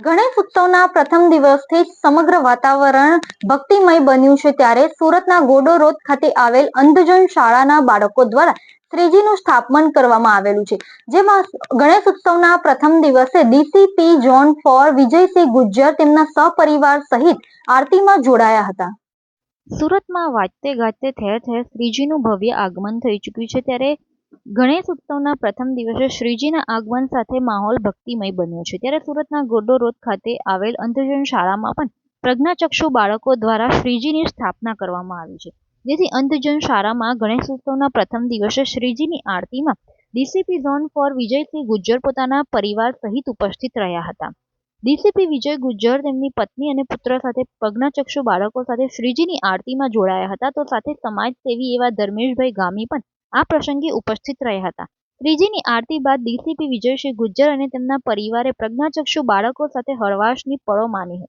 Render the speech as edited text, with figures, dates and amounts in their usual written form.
ગણેશ ઉત્સવના પ્રથમ દિવસથી જ સમગ્ર વાતાવરણ ભક્તિમય બન્યું છે ત્યારે સુરતના ગોડો રોડ ખાતે આવેલ અંધજન શાળાના બાળકો દ્વારા શ્રીજીનું સ્થાપન કરવામાં આવેલું છે, જેમાં ગણેશ ઉત્સવના પ્રથમ દિવસે ડીસીપી ઝોન 4 વિજયસિંહ ગુજ્જર તેમના સહપરિવાર સહિત આરતીમાં જોડાયા હતા। સુરતમાં વાજતે ગાજતે ઠેર ઠેર શ્રીજીનું ભવ્ય આગમન થઈ ચૂક્યું છે ત્યારે ગણેશ ઉત્સવના પ્રથમ દિવસે શ્રીજીના આગમન સાથે માહોલ ભક્તિમય બન્યો છે ત્યારે સુરતના ગોડો રોડ ખાતે આવેલ અંધજન શાળામાં પણ પ્રજ્ઞાચક્ષુ બાળકો દ્વારા શ્રીજીની સ્થાપના કરવામાં આવી છે, જેથી અંધજન શાળામાં ગણેશ ઉત્સવના પ્રથમ દિવસે શ્રીજીની આરતીમાં ડીસીપી ઝોન 4 વિજયસિંહ ગુજ્જર પોતાના પરિવાર સહિત ઉપસ્થિત રહ્યા હતા। ડીસીપી વિજય ગુજ્જર તેમની પત્ની અને પુત્ર સાથે પ્રજ્ઞાચક્ષુ બાળકો સાથે શ્રીજીની આરતીમાં જોડાયા હતા, તો સાથે સમાજ સેવી એવા ધર્મેશભાઈ ગામી પણ આ પ્રસંગે ઉપસ્થિત રહ્યા હતા। શ્રીજીની આરતી બાદ ડીસીપી વિજયસિંહ ગુજ્જર અને તેમના પરિવારે પ્રજ્ઞાચક્ષુ બાળકો સાથે હળવાશની પળો માણી હતી।